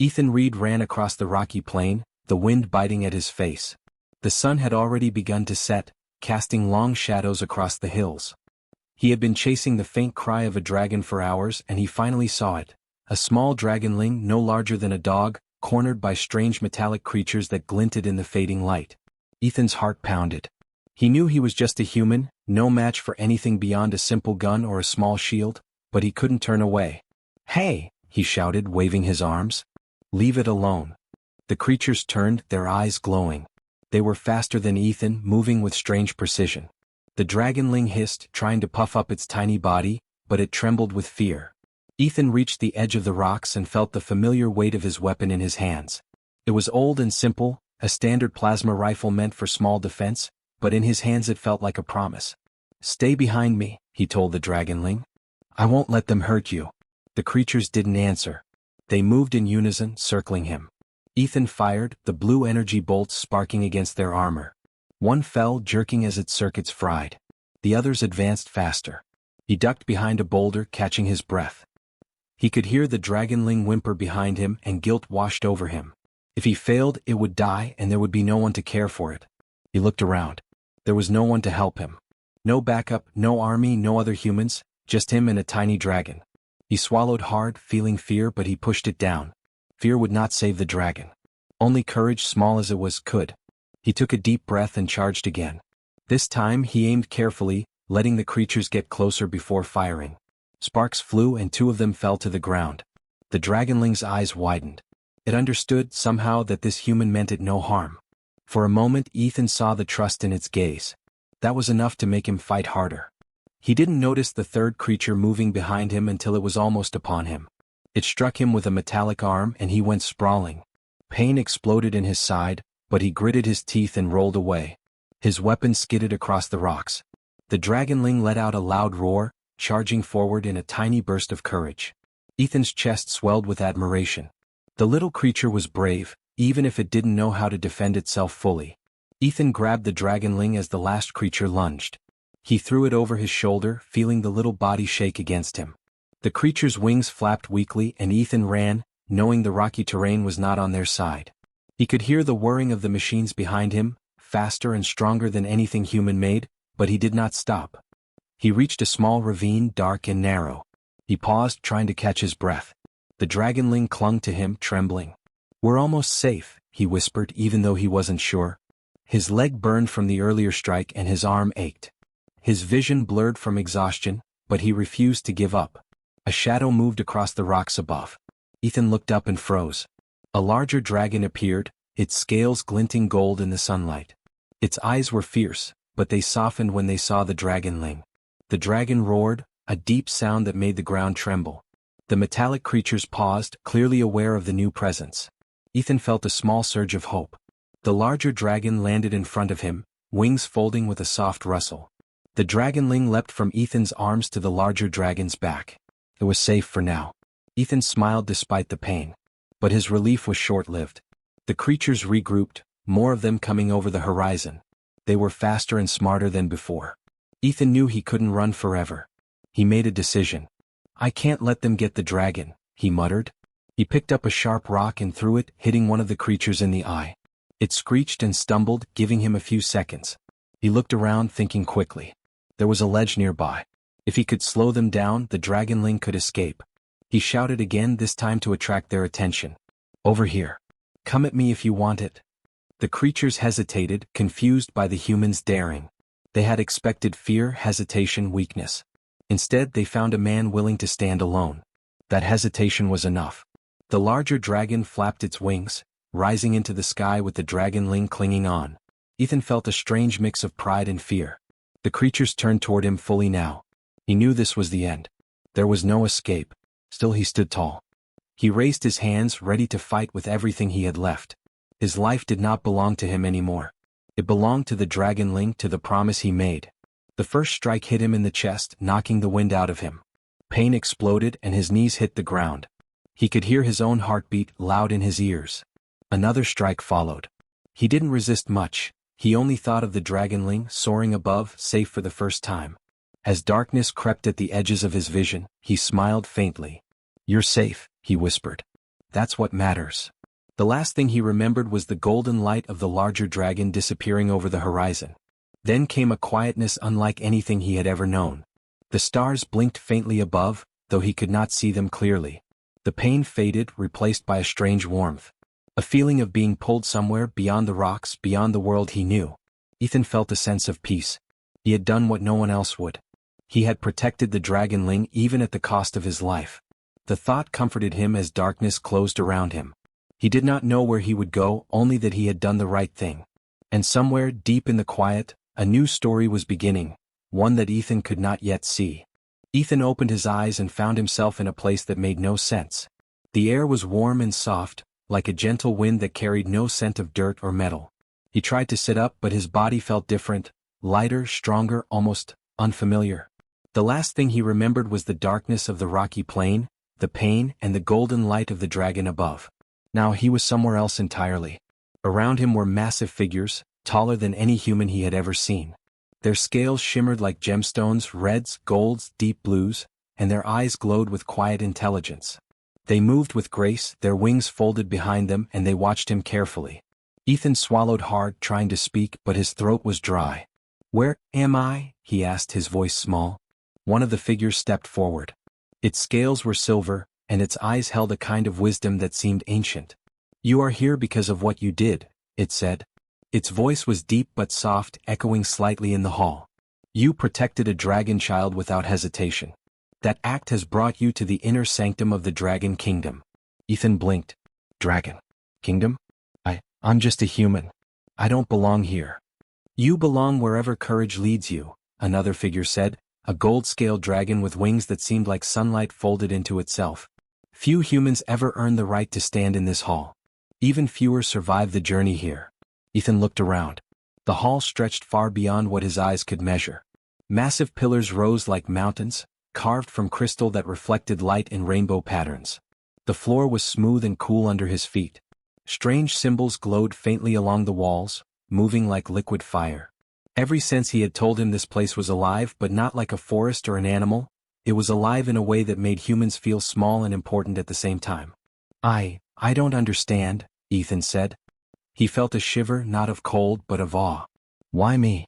Ethan Reed ran across the rocky plain, the wind biting at his face. The sun had already begun to set, casting long shadows across the hills. He had been chasing the faint cry of a dragon for hours and he finally saw it. A small dragonling no larger than a dog, cornered by strange metallic creatures that glinted in the fading light. Ethan's heart pounded. He knew he was just a human, no match for anything beyond a simple gun or a small shield, but he couldn't turn away. "Hey!" he shouted, waving his arms. "Leave it alone." The creatures turned, their eyes glowing. They were faster than Ethan, moving with strange precision. The dragonling hissed, trying to puff up its tiny body, but it trembled with fear. Ethan reached the edge of the rocks and felt the familiar weight of his weapon in his hands. It was old and simple, a standard plasma rifle meant for small defense, but in his hands it felt like a promise. "Stay behind me," he told the dragonling. "I won't let them hurt you." The creatures didn't answer. They moved in unison, circling him. Ethan fired, the blue energy bolts sparking against their armor. One fell, jerking as its circuits fried. The others advanced faster. He ducked behind a boulder, catching his breath. He could hear the dragonling whimper behind him and guilt washed over him. If he failed, it would die and there would be no one to care for it. He looked around. There was no one to help him. No backup, no army, no other humans, just him and a tiny dragon. He swallowed hard, feeling fear, but he pushed it down. Fear would not save the dragon. Only courage, small as it was, could. He took a deep breath and charged again. This time he aimed carefully, letting the creatures get closer before firing. Sparks flew and 2 of them fell to the ground. The dragonling's eyes widened. It understood, somehow, that this human meant it no harm. For a moment Ethan saw the trust in its gaze. That was enough to make him fight harder. He didn't notice the 3rd creature moving behind him until it was almost upon him. It struck him with a metallic arm and he went sprawling. Pain exploded in his side, but he gritted his teeth and rolled away. His weapon skidded across the rocks. The dragonling let out a loud roar, charging forward in a tiny burst of courage. Ethan's chest swelled with admiration. The little creature was brave, even if it didn't know how to defend itself fully. Ethan grabbed the dragonling as the last creature lunged. He threw it over his shoulder, feeling the little body shake against him. The creature's wings flapped weakly and Ethan ran, knowing the rocky terrain was not on their side. He could hear the whirring of the machines behind him, faster and stronger than anything human-made, but he did not stop. He reached a small ravine, dark and narrow. He paused, trying to catch his breath. The dragonling clung to him, trembling. "We're almost safe," he whispered, even though he wasn't sure. His leg burned from the earlier strike and his arm ached. His vision blurred from exhaustion, but he refused to give up. A shadow moved across the rocks above. Ethan looked up and froze. A larger dragon appeared, its scales glinting gold in the sunlight. Its eyes were fierce, but they softened when they saw the dragonling. The dragon roared, a deep sound that made the ground tremble. The metallic creatures paused, clearly aware of the new presence. Ethan felt a small surge of hope. The larger dragon landed in front of him, wings folding with a soft rustle. The dragonling leapt from Ethan's arms to the larger dragon's back. It was safe for now. Ethan smiled despite the pain. But his relief was short-lived. The creatures regrouped, more of them coming over the horizon. They were faster and smarter than before. Ethan knew he couldn't run forever. He made a decision. "I can't let them get the dragon," he muttered. He picked up a sharp rock and threw it, hitting one of the creatures in the eye. It screeched and stumbled, giving him a few seconds. He looked around, thinking quickly. There was a ledge nearby. If he could slow them down, the dragonling could escape. He shouted again, this time to attract their attention. "Over here. Come at me if you want it." The creatures hesitated, confused by the humans' daring. They had expected fear, hesitation, weakness. Instead, they found a man willing to stand alone. That hesitation was enough. The larger dragon flapped its wings, rising into the sky with the dragonling clinging on. Ethan felt a strange mix of pride and fear. The creatures turned toward him fully now. He knew this was the end. There was no escape. Still he stood tall. He raised his hands, ready to fight with everything he had left. His life did not belong to him anymore. It belonged to the dragonling, to the promise he made. The first strike hit him in the chest, knocking the wind out of him. Pain exploded and his knees hit the ground. He could hear his own heartbeat loud in his ears. Another strike followed. He didn't resist much. He only thought of the dragonling soaring above, safe for the first time. As darkness crept at the edges of his vision, he smiled faintly. "You're safe," he whispered. That's what matters. The last thing he remembered was the golden light of the larger dragon disappearing over the horizon. Then came a quietness unlike anything he had ever known. The stars blinked faintly above, though he could not see them clearly. The pain faded, replaced by a strange warmth. A feeling of being pulled somewhere beyond the rocks, beyond the world he knew. Ethan felt a sense of peace. He had done what no one else would. He had protected the dragonling even at the cost of his life. The thought comforted him as darkness closed around him. He did not know where he would go, only that he had done the right thing. And somewhere, deep in the quiet, a new story was beginning, one that Ethan could not yet see. Ethan opened his eyes and found himself in a place that made no sense. The air was warm and soft, like a gentle wind that carried no scent of dirt or metal. He tried to sit up, but his body felt different, lighter, stronger, almost unfamiliar. The last thing he remembered was the darkness of the rocky plain, the pain and the golden light of the dragon above. Now he was somewhere else entirely. Around him were massive figures, taller than any human he had ever seen. Their scales shimmered like gemstones, reds, golds, deep blues, and their eyes glowed with quiet intelligence. They moved with grace, their wings folded behind them, and they watched him carefully. Ethan swallowed hard, trying to speak, but his throat was dry. "Where am I?" he asked, his voice small. One of the figures stepped forward. Its scales were silver, and its eyes held a kind of wisdom that seemed ancient. "You are here because of what you did," it said. Its voice was deep but soft, echoing slightly in the hall. "You protected a dragon child without hesitation. That act has brought you to the inner sanctum of the Dragon Kingdom." Ethan blinked. "Dragon Kingdom? I'm just a human. I don't belong here." "You belong wherever courage leads you," another figure said, a gold-scaled dragon with wings that seemed like sunlight folded into itself. "Few humans ever earn the right to stand in this hall. Even fewer survive the journey here." Ethan looked around. The hall stretched far beyond what his eyes could measure. Massive pillars rose like mountains, carved from crystal that reflected light in rainbow patterns. The floor was smooth and cool under his feet. Strange symbols glowed faintly along the walls, moving like liquid fire. Every sense he had told him this place was alive, but not like a forest or an animal. It was alive in a way that made humans feel small and important at the same time. I don't understand," Ethan said. He felt a shiver, not of cold but of awe. "Why me?"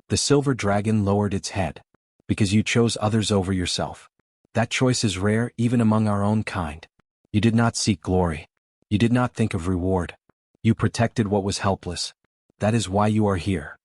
The silver dragon lowered its head. "Because you chose others over yourself. That choice is rare even among our own kind. You did not seek glory. You did not think of reward. You protected what was helpless. That is why you are here."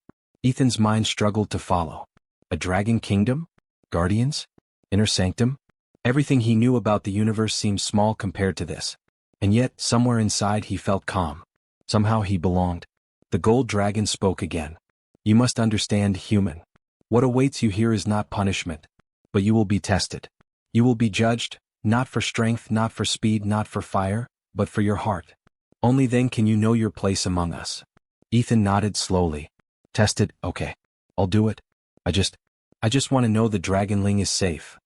Ethan's mind struggled to follow. A dragon kingdom? Guardians? Inner sanctum? Everything he knew about the universe seemed small compared to this. And yet, somewhere inside he felt calm. Somehow he belonged. The gold dragon spoke again. "You must understand, human. What awaits you here is not punishment. But you will be tested. You will be judged, not for strength, not for speed, not for fire, but for your heart. Only then can you know your place among us." Ethan nodded slowly. "Tested, okay. I'll do it. I just want to know the dragonling is safe."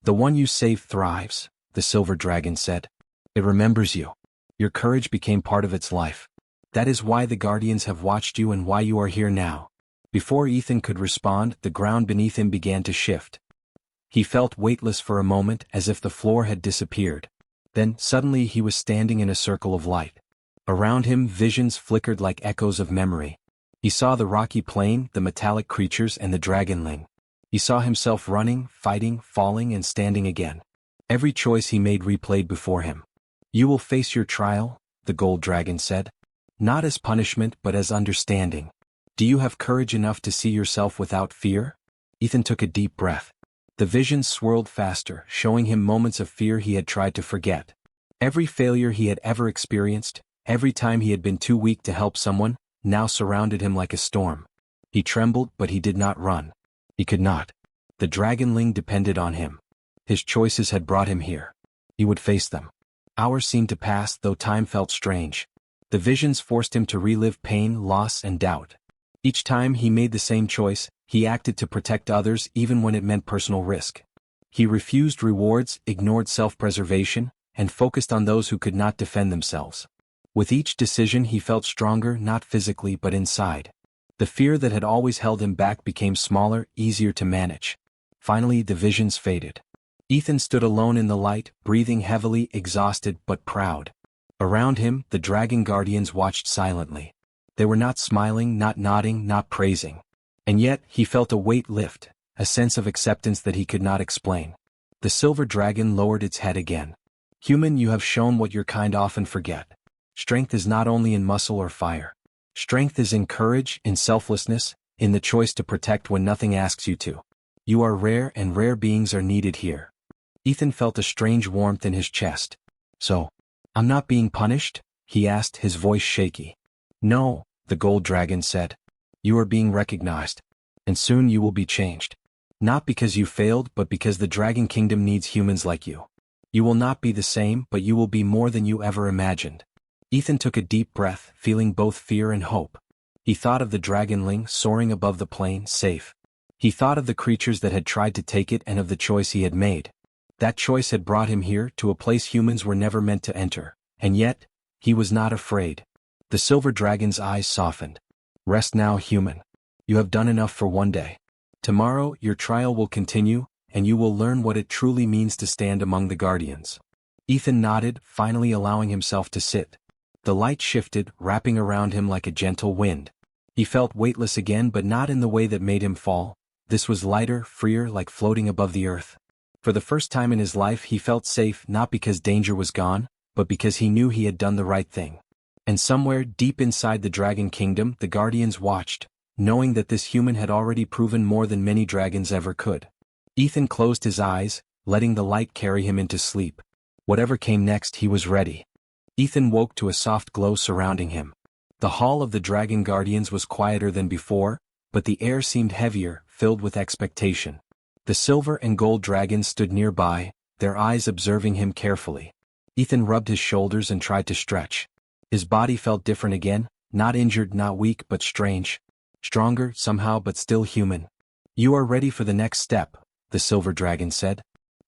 "The one you save thrives," the silver dragon said. "It remembers you. Your courage became part of its life. That is why the guardians have watched you and why you are here now." Before Ethan could respond, the ground beneath him began to shift. He felt weightless for a moment, as if the floor had disappeared. Then, suddenly he was standing in a circle of light. Around him, visions flickered like echoes of memory. He saw the rocky plain, the metallic creatures, and the dragonling. He saw himself running, fighting, falling, and standing again. Every choice he made replayed before him. "You will face your trial," the gold dragon said. "Not as punishment but as understanding. Do you have courage enough to see yourself without fear?" Ethan took a deep breath. The visions swirled faster, showing him moments of fear he had tried to forget. Every failure he had ever experienced, every time he had been too weak to help someone, now surrounded him like a storm. He trembled, but he did not run. He could not. The dragonling depended on him. His choices had brought him here. He would face them. Hours seemed to pass, though time felt strange. The visions forced him to relive pain, loss, and doubt. Each time he made the same choice, he acted to protect others even when it meant personal risk. He refused rewards, ignored self-preservation, and focused on those who could not defend themselves. With each decision he felt stronger, not physically but inside. The fear that had always held him back became smaller, easier to manage. Finally the visions faded. Ethan stood alone in the light, breathing heavily, exhausted but proud. Around him, the dragon guardians watched silently. They were not smiling, not nodding, not praising. And yet, he felt a weight lift, a sense of acceptance that he could not explain. The silver dragon lowered its head again. Human, you have shown what your kind often forget. Strength is not only in muscle or fire. Strength is in courage, in selflessness, in the choice to protect when nothing asks you to. You are rare, and rare beings are needed here. Ethan felt a strange warmth in his chest. So, I'm not being punished? He asked, his voice shaky. No, the gold dragon said. You are being recognized. And soon you will be changed. Not because you failed, but because the Dragon Kingdom needs humans like you. You will not be the same, but you will be more than you ever imagined. Ethan took a deep breath, feeling both fear and hope. He thought of the dragonling soaring above the plain, safe. He thought of the creatures that had tried to take it and of the choice he had made. That choice had brought him here, to a place humans were never meant to enter. And yet, he was not afraid. The silver dragon's eyes softened. Rest now, human. You have done enough for one day. Tomorrow, your trial will continue, and you will learn what it truly means to stand among the guardians. Ethan nodded, finally allowing himself to sit. The light shifted, wrapping around him like a gentle wind. He felt weightless again, but not in the way that made him fall. This was lighter, freer, like floating above the earth. For the first time in his life he felt safe, not because danger was gone, but because he knew he had done the right thing. And somewhere, deep inside the Dragon Kingdom, the guardians watched, knowing that this human had already proven more than many dragons ever could. Ethan closed his eyes, letting the light carry him into sleep. Whatever came next, he was ready. Ethan woke to a soft glow surrounding him. The hall of the Dragon Guardians was quieter than before, but the air seemed heavier, filled with expectation. The silver and gold dragons stood nearby, their eyes observing him carefully. Ethan rubbed his shoulders and tried to stretch. His body felt different again, not injured, not weak, but strange. Stronger, somehow, but still human. You are ready for the next step, the silver dragon said.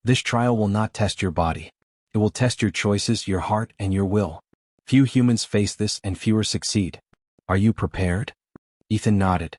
This trial will not test your body. It will test your choices, your heart, and your will. Few humans face this, and fewer succeed. Are you prepared? Ethan nodded.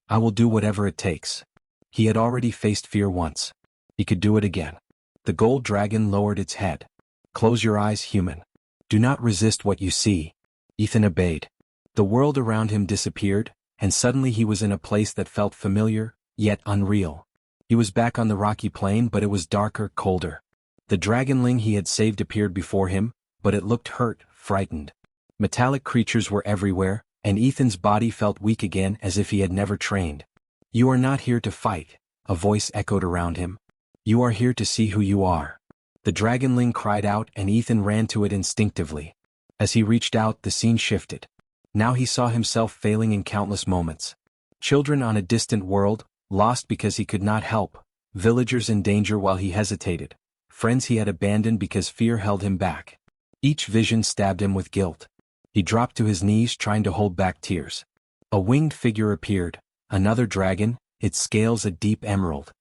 I will do whatever it takes. He had already faced fear once. He could do it again. The gold dragon lowered its head. Close your eyes, human. Do not resist what you see. Ethan obeyed. The world around him disappeared, and suddenly he was in a place that felt familiar, yet unreal. He was back on the rocky plain, but it was darker, colder. The dragonling he had saved appeared before him, but it looked hurt, frightened. Metallic creatures were everywhere, and Ethan's body felt weak again, as if he had never trained. You are not here to fight, a voice echoed around him. You are here to see who you are. The dragonling cried out, and Ethan ran to it instinctively. As he reached out, the scene shifted. Now he saw himself failing in countless moments. Children on a distant world, lost because he could not help. Villagers in danger while he hesitated. Friends he had abandoned because fear held him back. Each vision stabbed him with guilt. He dropped to his knees, trying to hold back tears. A winged figure appeared, another dragon, its scales a deep emerald.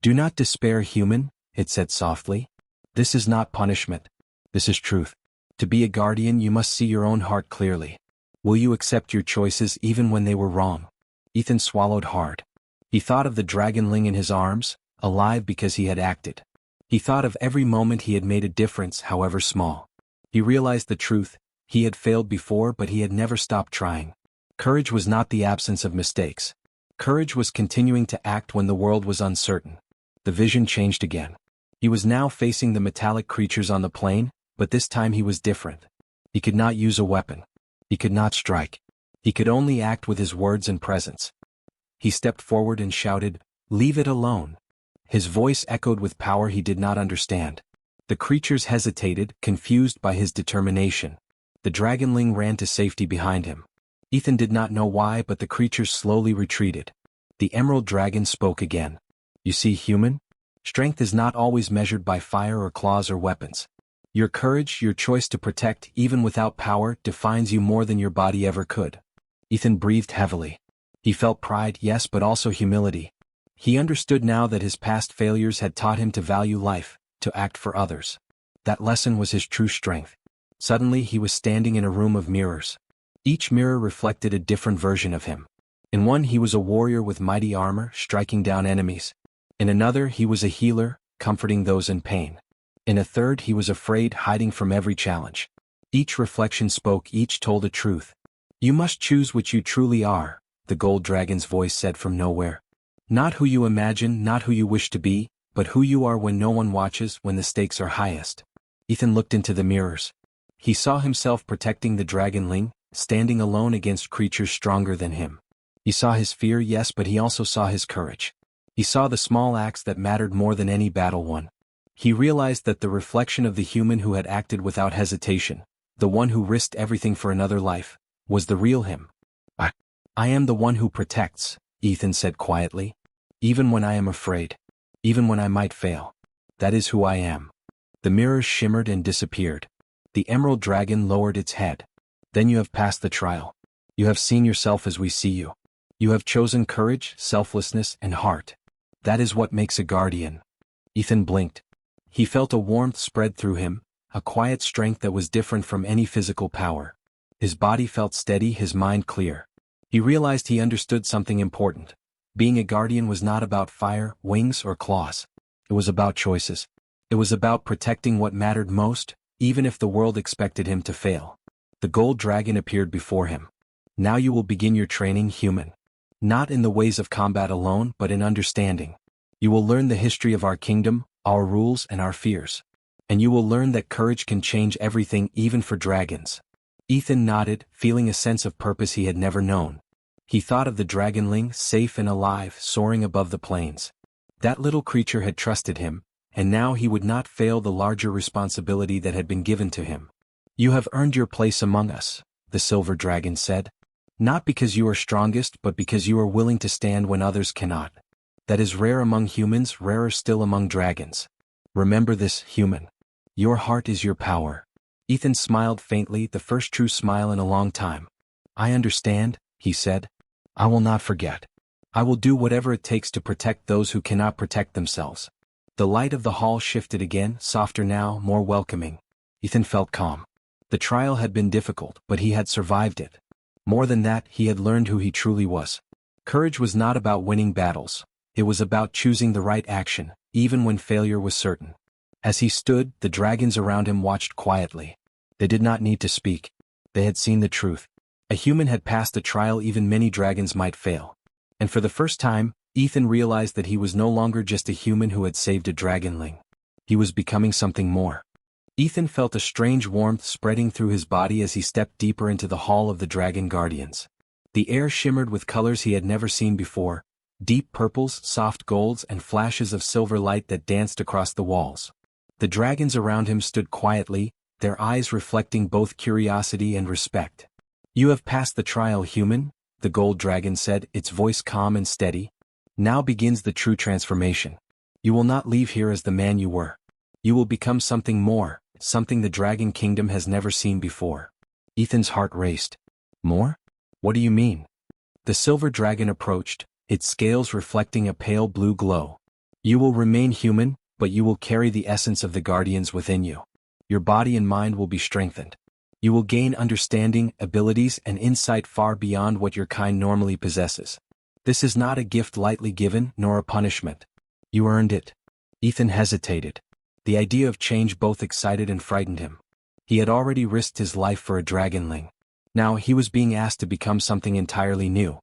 Do not despair, human, it said softly. This is not punishment. This is truth. To be a guardian, you must see your own heart clearly. Will you accept your choices even when they were wrong? Ethan swallowed hard. He thought of the dragonling in his arms, alive because he had acted. He thought of every moment he had made a difference, however small. He realized the truth. He had failed before, but he had never stopped trying. Courage was not the absence of mistakes. Courage was continuing to act when the world was uncertain. The vision changed again. He was now facing the metallic creatures on the plain, but this time he was different. He could not use a weapon. He could not strike. He could only act with his words and presence. He stepped forward and shouted, "Leave it alone." His voice echoed with power he did not understand. The creatures hesitated, confused by his determination. The dragonling ran to safety behind him. Ethan did not know why, but the creatures slowly retreated. The emerald dragon spoke again. You see, human? Strength is not always measured by fire or claws or weapons. Your courage, your choice to protect, even without power, defines you more than your body ever could. Ethan breathed heavily. He felt pride, yes, but also humility. He understood now that his past failures had taught him to value life, to act for others. That lesson was his true strength. Suddenly he was standing in a room of mirrors. Each mirror reflected a different version of him. In one he was a warrior with mighty armor, striking down enemies. In another he was a healer, comforting those in pain. In a third he was afraid, hiding from every challenge. Each reflection spoke, each told a truth. You must choose which you truly are, the gold dragon's voice said from nowhere. Not who you imagine, not who you wish to be, but who you are when no one watches, when the stakes are highest. Ethan looked into the mirrors. He saw himself protecting the dragonling, standing alone against creatures stronger than him. He saw his fear, yes, but he also saw his courage. He saw the small acts that mattered more than any battle won. He realized that the reflection of the human who had acted without hesitation, the one who risked everything for another life, was the real him. I am the one who protects, Ethan said quietly. Even when I am afraid. Even when I might fail. That is who I am. The mirrors shimmered and disappeared. The emerald dragon lowered its head. Then you have passed the trial. You have seen yourself as we see you. You have chosen courage, selflessness, and heart. That is what makes a guardian. Ethan blinked. He felt a warmth spread through him, a quiet strength that was different from any physical power. His body felt steady, his mind clear. He realized he understood something important. Being a guardian was not about fire, wings, or claws. It was about choices. It was about protecting what mattered most, even if the world expected him to fail. The gold dragon appeared before him. Now you will begin your training, human. Not in the ways of combat alone, but in understanding. You will learn the history of our kingdom, our rules, and our fears. And you will learn that courage can change everything, even for dragons. Ethan nodded, feeling a sense of purpose he had never known. He thought of the dragonling, safe and alive, soaring above the plains. That little creature had trusted him, and now he would not fail the larger responsibility that had been given to him. You have earned your place among us, the silver dragon said. Not because you are strongest, but because you are willing to stand when others cannot. That is rare among humans, rarer still among dragons. Remember this, human. Your heart is your power. Ethan smiled faintly, the first true smile in a long time. I understand, he said. I will not forget. I will do whatever it takes to protect those who cannot protect themselves. The light of the hall shifted again, softer now, more welcoming. Ethan felt calm. The trial had been difficult, but he had survived it. More than that, he had learned who he truly was. Courage was not about winning battles. It was about choosing the right action, even when failure was certain. As he stood, the dragons around him watched quietly. They did not need to speak. They had seen the truth. A human had passed a trial even many dragons might fail. And for the first time, Ethan realized that he was no longer just a human who had saved a dragonling. He was becoming something more. Ethan felt a strange warmth spreading through his body as he stepped deeper into the hall of the Dragon Guardians. The air shimmered with colors he had never seen before, deep purples, soft golds, and flashes of silver light that danced across the walls. The dragons around him stood quietly, their eyes reflecting both curiosity and respect. You have passed the trial, human, the gold dragon said, its voice calm and steady. Now begins the true transformation. You will not leave here as the man you were. You will become something more, something the Dragon Kingdom has never seen before. Ethan's heart raced. More? What do you mean? The silver dragon approached, its scales reflecting a pale blue glow. You will remain human, but you will carry the essence of the guardians within you. Your body and mind will be strengthened. You will gain understanding, abilities, and insight far beyond what your kind normally possesses. This is not a gift lightly given, nor a punishment. You earned it. Ethan hesitated. The idea of change both excited and frightened him. He had already risked his life for a dragonling. Now he was being asked to become something entirely new.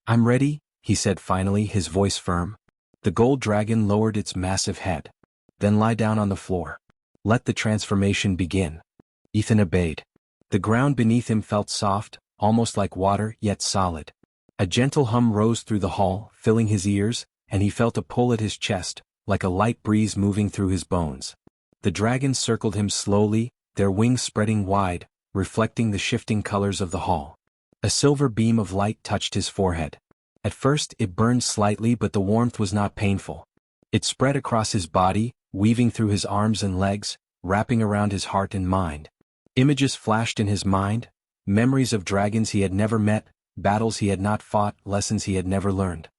I'm ready, he said finally, his voice firm. The gold dragon lowered its massive head. Then lie down on the floor. Let the transformation begin. Ethan obeyed. The ground beneath him felt soft, almost like water, yet solid. A gentle hum rose through the hall, filling his ears, and he felt a pull at his chest, like a light breeze moving through his bones. The dragons circled him slowly, their wings spreading wide, reflecting the shifting colors of the hall. A silver beam of light touched his forehead. At first it burned slightly, but the warmth was not painful. It spread across his body, weaving through his arms and legs, wrapping around his heart and mind. Images flashed in his mind, memories of dragons he had never met, battles he had not fought, lessons he had never learned.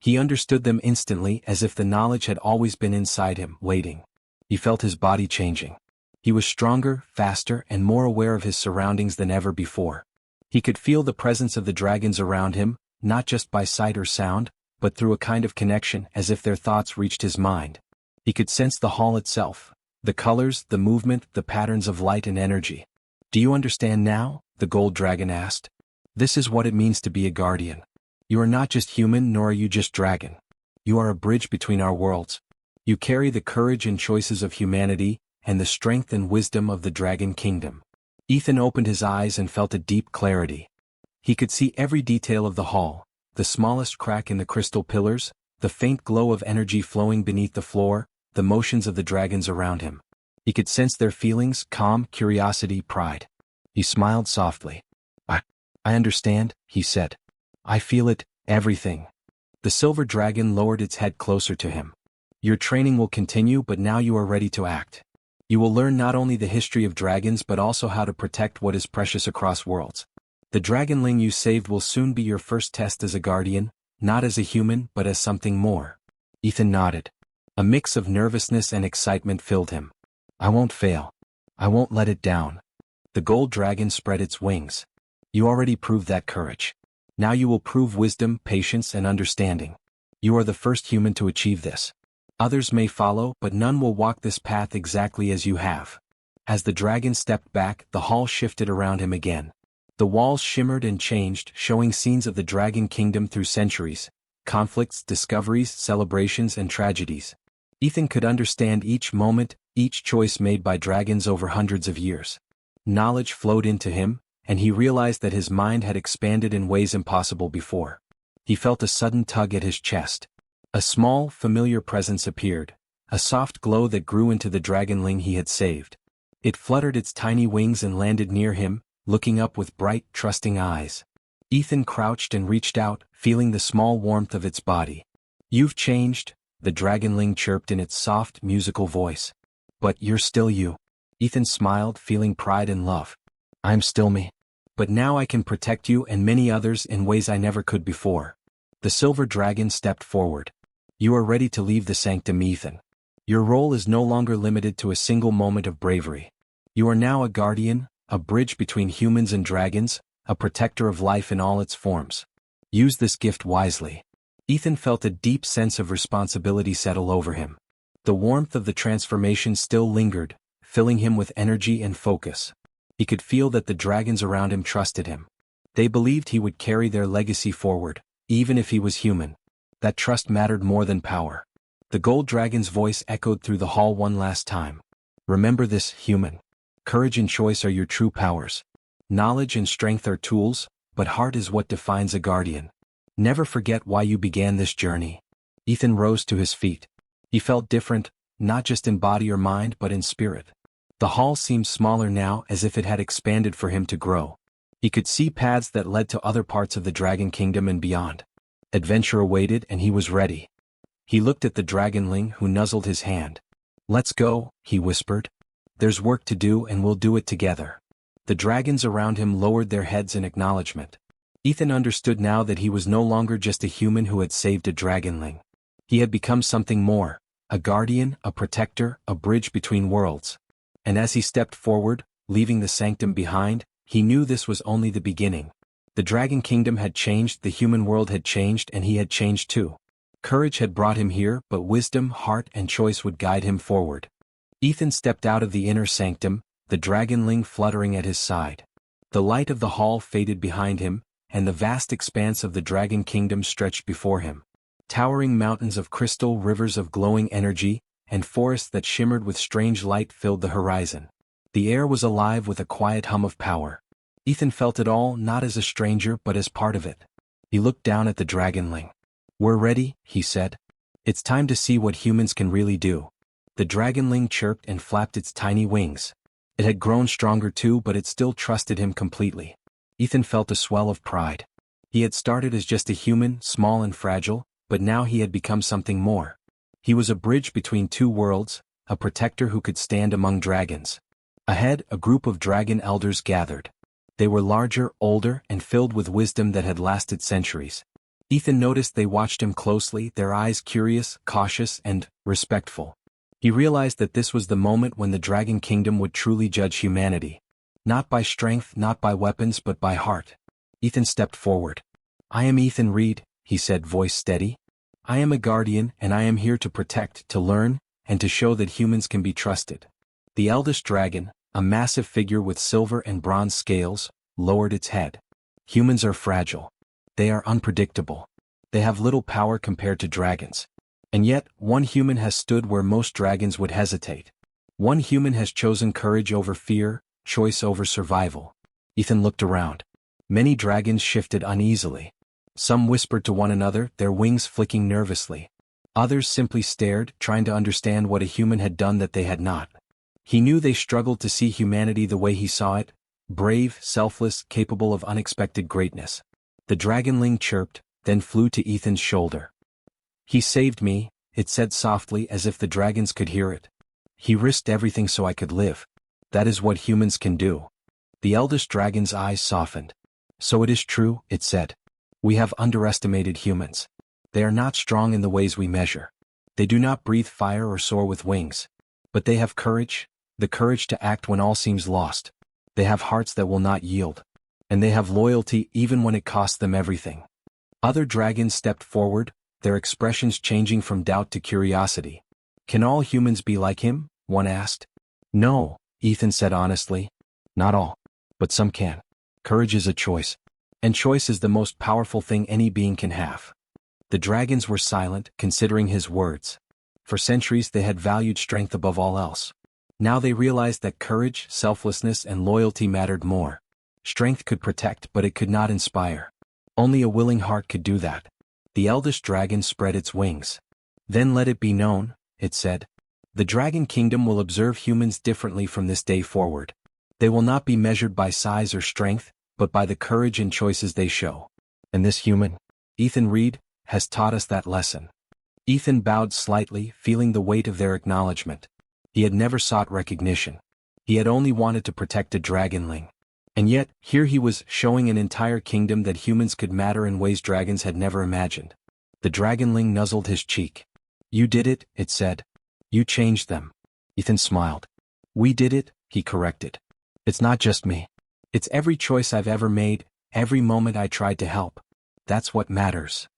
He understood them instantly, as if the knowledge had always been inside him, waiting. He felt his body changing. He was stronger, faster, and more aware of his surroundings than ever before. He could feel the presence of the dragons around him, not just by sight or sound, but through a kind of connection, as if their thoughts reached his mind. He could sense the hall itself, the colors, the movement, the patterns of light and energy. Do you understand now? The gold dragon asked. This is what it means to be a guardian. You are not just human, nor are you just dragon. You are a bridge between our worlds. You carry the courage and choices of humanity, and the strength and wisdom of the Dragon Kingdom. Ethan opened his eyes and felt a deep clarity. He could see every detail of the hall, the smallest crack in the crystal pillars, the faint glow of energy flowing beneath the floor, the motions of the dragons around him. He could sense their feelings: calm, curiosity, pride. He smiled softly. I understand, he said. I feel it, everything. The silver dragon lowered its head closer to him. Your training will continue, but now you are ready to act. You will learn not only the history of dragons but also how to protect what is precious across worlds. The dragonling you saved will soon be your first test as a guardian, not as a human but as something more. Ethan nodded. A mix of nervousness and excitement filled him. I won't fail. I won't let it down. The gold dragon spread its wings. You already proved that courage. Now you will prove wisdom, patience, and understanding. You are the first human to achieve this. Others may follow, but none will walk this path exactly as you have. As the dragon stepped back, the hall shifted around him again. The walls shimmered and changed, showing scenes of the Dragon Kingdom through centuries: conflicts, discoveries, celebrations, and tragedies. Ethan could understand each moment, each choice made by dragons over hundreds of years. Knowledge flowed into him, and he realized that his mind had expanded in ways impossible before. He felt a sudden tug at his chest. A small, familiar presence appeared, a soft glow that grew into the dragonling he had saved. It fluttered its tiny wings and landed near him, looking up with bright, trusting eyes. Ethan crouched and reached out, feeling the small warmth of its body. You've changed, the dragonling chirped in its soft, musical voice. But you're still you. Ethan smiled, feeling pride and love. I'm still me. But now I can protect you and many others in ways I never could before. The silver dragon stepped forward. You are ready to leave the sanctum, Ethan. Your role is no longer limited to a single moment of bravery. You are now a guardian, a bridge between humans and dragons, a protector of life in all its forms. Use this gift wisely. Ethan felt a deep sense of responsibility settle over him. The warmth of the transformation still lingered, filling him with energy and focus. He could feel that the dragons around him trusted him. They believed he would carry their legacy forward, even if he was human. That trust mattered more than power. The gold dragon's voice echoed through the hall one last time. Remember this, human. Courage and choice are your true powers. Knowledge and strength are tools, but heart is what defines a guardian. Never forget why you began this journey. Ethan rose to his feet. He felt different, not just in body or mind but in spirit. The hall seemed smaller now, as if it had expanded for him to grow. He could see paths that led to other parts of the Dragon Kingdom and beyond. Adventure awaited, and he was ready. He looked at the dragonling, who nuzzled his hand. Let's go, he whispered. There's work to do and we'll do it together. The dragons around him lowered their heads in acknowledgement. Ethan understood now that he was no longer just a human who had saved a dragonling. He had become something more, a guardian, a protector, a bridge between worlds. And as he stepped forward, leaving the sanctum behind, he knew this was only the beginning. The Dragon Kingdom had changed, the human world had changed, and he had changed too. Courage had brought him here, but wisdom, heart, and choice would guide him forward. Ethan stepped out of the inner sanctum, the dragonling fluttering at his side. The light of the hall faded behind him, and the vast expanse of the Dragon Kingdom stretched before him. Towering mountains of crystal, rivers of glowing energy, and forests that shimmered with strange light filled the horizon. The air was alive with a quiet hum of power. Ethan felt it all, not as a stranger but as part of it. He looked down at the dragonling. We're ready, he said. It's time to see what humans can really do. The dragonling chirped and flapped its tiny wings. It had grown stronger too, but it still trusted him completely. Ethan felt a swell of pride. He had started as just a human, small and fragile, but now he had become something more. He was a bridge between two worlds, a protector who could stand among dragons. Ahead, a group of dragon elders gathered. They were larger, older, and filled with wisdom that had lasted centuries. Ethan noticed they watched him closely, their eyes curious, cautious, and respectful. He realized that this was the moment when the Dragon Kingdom would truly judge humanity. Not by strength, not by weapons, but by heart. Ethan stepped forward. I am Ethan Reed, he said, voice steady. I am a guardian, and I am here to protect, to learn, and to show that humans can be trusted. The eldest dragon, A massive figure with silver and bronze scales lowered its head. Humans are fragile. They are unpredictable. They have little power compared to dragons. And yet, one human has stood where most dragons would hesitate. One human has chosen courage over fear, choice over survival. Ethan looked around. Many dragons shifted uneasily. Some whispered to one another, their wings flicking nervously. Others simply stared, trying to understand what a human had done that they had not. He knew they struggled to see humanity the way he saw it, brave, selfless, capable of unexpected greatness. The dragonling chirped, then flew to Ethan's shoulder. "He saved me," it said softly as if the dragons could hear it. "He risked everything so I could live. That is what humans can do." The eldest dragon's eyes softened. "So it is true," it said. "We have underestimated humans. They are not strong in the ways we measure. They do not breathe fire or soar with wings. But they have courage, the courage to act when all seems lost. They have hearts that will not yield. And they have loyalty even when it costs them everything." Other dragons stepped forward, their expressions changing from doubt to curiosity. "Can all humans be like him?" one asked. "No," Ethan said honestly. "Not all. But some can. Courage is a choice. And choice is the most powerful thing any being can have." The dragons were silent, considering his words. For centuries they had valued strength above all else. Now they realized that courage, selflessness, and loyalty mattered more. Strength could protect, but it could not inspire. Only a willing heart could do that. The eldest dragon spread its wings. "Then let it be known," it said. "The Dragon Kingdom will observe humans differently from this day forward. They will not be measured by size or strength, but by the courage and choices they show. And this human, Ethan Reed, has taught us that lesson." Ethan bowed slightly, feeling the weight of their acknowledgement. He had never sought recognition. He had only wanted to protect a dragonling. And yet, here he was, showing an entire kingdom that humans could matter in ways dragons had never imagined. The dragonling nuzzled his cheek. "You did it," it said. "You changed them." Ethan smiled. "We did it," he corrected. "It's not just me. It's every choice I've ever made, every moment I tried to help. That's what matters."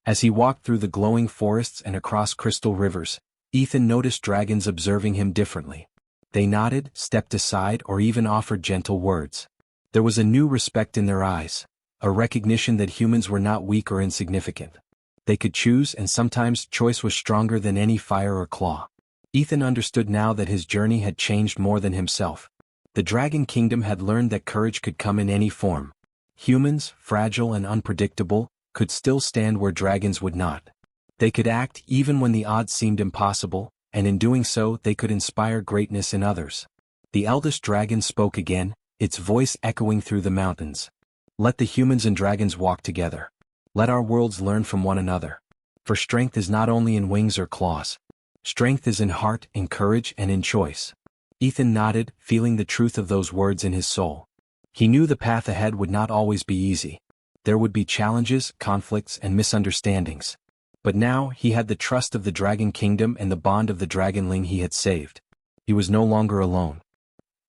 As he walked through the glowing forests and across crystal rivers, Ethan noticed dragons observing him differently. They nodded, stepped aside, or even offered gentle words. There was a new respect in their eyes, a recognition that humans were not weak or insignificant. They could choose, and sometimes choice was stronger than any fire or claw. Ethan understood now that his journey had changed more than himself. The Dragon Kingdom had learned that courage could come in any form. Humans, fragile and unpredictable, could still stand where dragons would not. They could act even when the odds seemed impossible, and in doing so they could inspire greatness in others. The eldest dragon spoke again, its voice echoing through the mountains. "Let the humans and dragons walk together. Let our worlds learn from one another. For strength is not only in wings or claws. Strength is in heart, in courage, and in choice." Ethan nodded, feeling the truth of those words in his soul. He knew the path ahead would not always be easy. There would be challenges, conflicts, and misunderstandings. But now he had the trust of the Dragon Kingdom and the bond of the dragonling he had saved. He was no longer alone.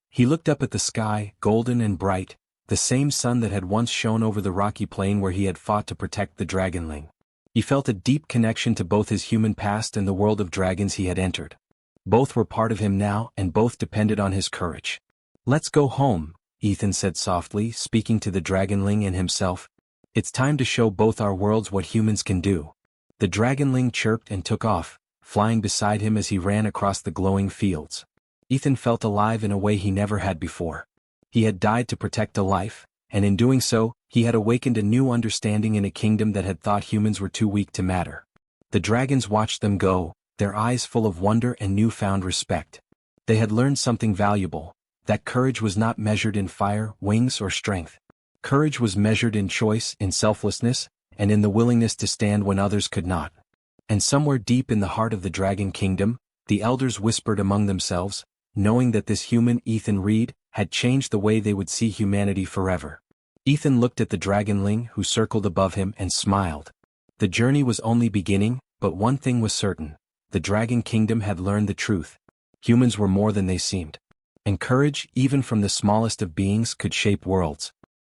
He looked up at the sky, golden and bright, the same sun that had once shone over the rocky plain where he had fought to protect the dragonling. He felt a deep connection to both his human past and the world of dragons he had entered. Both were part of him now, and both depended on his courage. "Let's go home," Ethan said softly, speaking to the dragonling and himself. "It's time to show both our worlds what humans can do." The dragonling chirped and took off, flying beside him as he ran across the glowing fields. Ethan felt alive in a way he never had before. He had died to protect a life, and in doing so, he had awakened a new understanding in a kingdom that had thought humans were too weak to matter. The dragons watched them go, their eyes full of wonder and newfound respect. They had learned something valuable, that courage was not measured in fire, wings, or strength. Courage was measured in choice, in selflessness, and in the willingness to stand when others could not. And somewhere deep in the heart of the Dragon Kingdom, the elders whispered among themselves, knowing that this human, Ethan Reed, had changed the way they would see humanity forever. Ethan looked at the dragonling who circled above him and smiled. The journey was only beginning, but one thing was certain. The Dragon Kingdom had learned the truth. Humans were more than they seemed. And courage, even from the smallest of beings, could shape worlds.